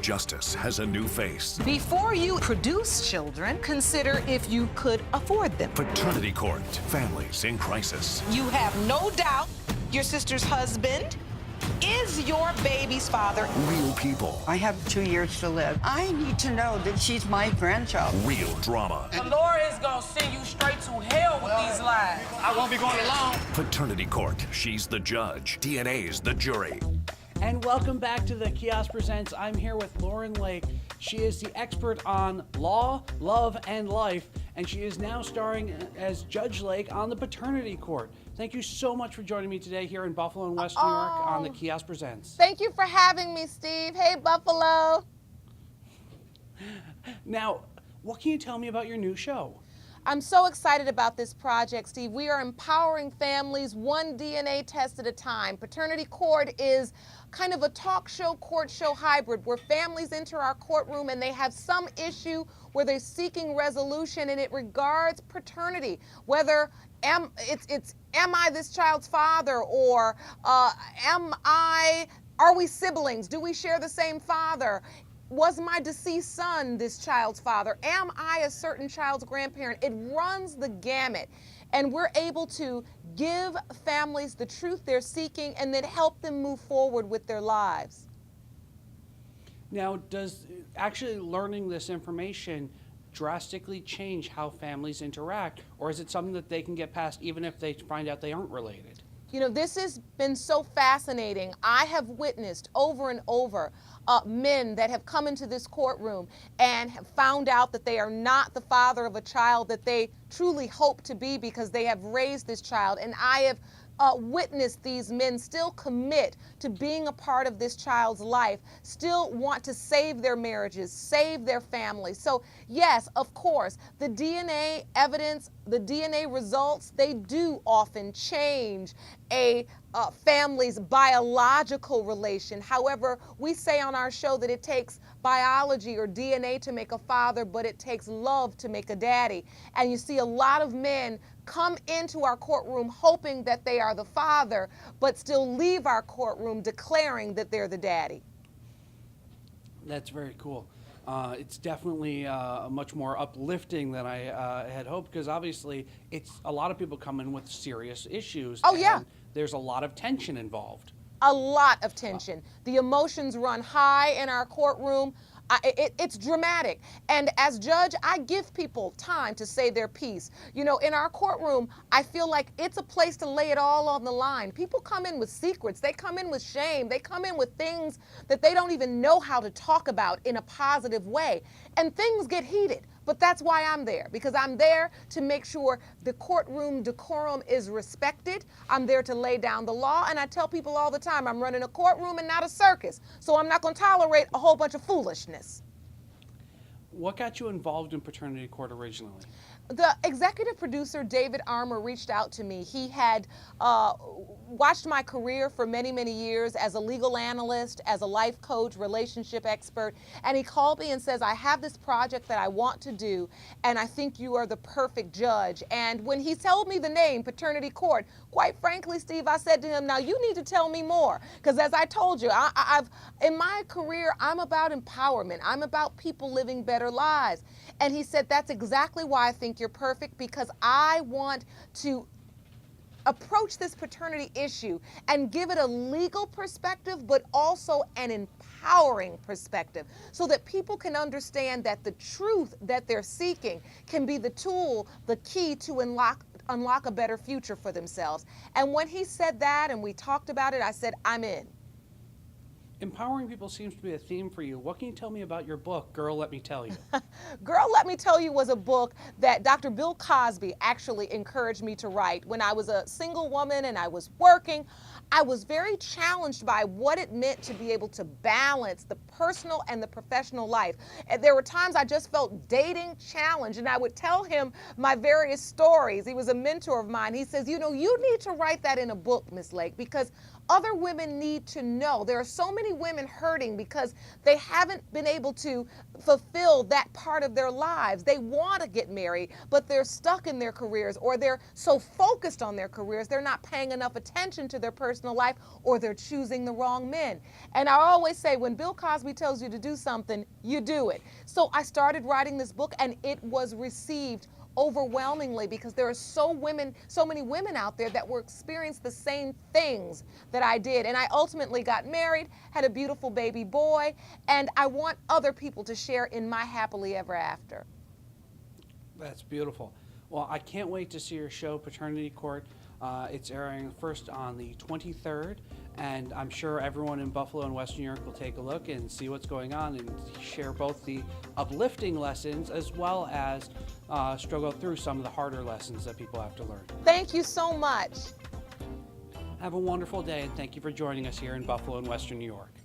Justice has a new face. Before you produce children, consider if you could afford them. Paternity Court. Families in crisis. You have no doubt your sister's husband is your baby's father. Real people. I have 2 years to live. I need to know that she's my grandchild. Real drama. The Lord is gonna send you straight to hell with these lies. I won't be going alone. Paternity Court. She's the judge. DNA's the jury. And welcome back to the Kiosk Presents. I'm here with Lauren Lake. She is the expert on law, love, and life, and she is now starring as Judge Lake on the Paternity Court. Thank you so much for joining me today here in Buffalo and West New York on the Kiosk Presents. Thank you for having me, Steve. Hey, Buffalo. Now, what can you tell me about your new show? I'm so excited about this project, Steve. We are empowering families one DNA test at a time. Paternity Court is kind of a talk show, court show hybrid where families enter our courtroom and they have some issue where they're seeking resolution, and it regards paternity, whether am I this child's father, or are we siblings? Do we share the same father? Was my deceased son this child's father? Am I a certain child's grandparent? It runs the gamut. And we're able to give families the truth they're seeking and then help them move forward with their lives. Now, does actually learning this information drastically change how families interact, or is it something that they can get past even if they find out they aren't related? You know, this has been so fascinating. I have witnessed over and over men that have come into this courtroom and have found out that they are not the father of a child that they truly hope to be because they have raised this child. And I have witnessed these men still commit to being a part of this child's life, still want to save their marriages, save their families. So yes, of course, the DNA evidence, the DNA results, they do often change a family's biological relation. However, we say on our show that it takes biology or DNA to make a father, but it takes love to make a daddy. And you see a lot of men come into our courtroom hoping that they are the father, but still leave our courtroom declaring that they're the daddy. That's very cool. It's definitely much more uplifting than I had hoped, because obviously it's a lot of people come in with serious issues. Oh, yeah. There's a lot of tension involved. A lot of tension. The emotions run high in our courtroom. It's dramatic. And as judge, I give people time to say their piece. You know, in our courtroom, I feel like it's a place to lay it all on the line. People come in with secrets. They come in with shame. They come in with things that they don't even know how to talk about in a positive way. And things get heated. But that's why I'm there, because I'm there to make sure the courtroom decorum is respected. I'm there to lay down the law, and I tell people all the time, I'm running a courtroom and not a circus, so I'm not going to tolerate a whole bunch of foolishness. What got you involved in Paternity Court originally? The executive producer, David Armour, reached out to me. He had watched my career for many, many years as a legal analyst, as a life coach, relationship expert, and he called me and says, I have this project that I want to do, and I think you are the perfect judge. And when he told me the name, Paternity Court, quite frankly, Steve, I said to him, now you need to tell me more, because as I told you, in my career, I'm about empowerment. I'm about people living better lives. And he said, that's exactly why I think you're perfect, because I want to approach this paternity issue and give it a legal perspective, but also an empowering perspective, so that people can understand that the truth that they're seeking can be the tool, the key to unlock a better future for themselves. And when he said that and we talked about it, I said, I'm in. Empowering people seems to be a theme for you. What can you tell me about your book, Girl, Let Me Tell You? Girl, Let Me Tell You was a book that Dr. Bill Cosby actually encouraged me to write. When I was a single woman and I was working, I was very challenged by what it meant to be able to balance the personal and the professional life. And there were times I just felt dating challenged, and I would tell him my various stories. He was a mentor of mine. He says, you know, you need to write that in a book, Miss Lake, because Other women need to know. There are so many women hurting because they haven't been able to fulfill that part of their lives. They want to get married, but they're stuck in their careers, or they're so focused on their careers, they're not paying enough attention to their personal life, or they're choosing the wrong men. And I always say, when Bill Cosby tells you to do something, you do it. So I started writing this book, and it was received overwhelmingly because there are so many women out there that were experiencing the same things that I did. And I ultimately got married, had a beautiful baby boy, and I want other people to share in my happily ever after. That's beautiful. Well, I can't wait to see your show, Paternity Court. It's airing first on the 23rd, and I'm sure everyone in Buffalo and Western New York will take a look and see what's going on and share both the uplifting lessons as well as struggle through some of the harder lessons that people have to learn. Thank you so much. Have a wonderful day, and thank you for joining us here in Buffalo and Western New York.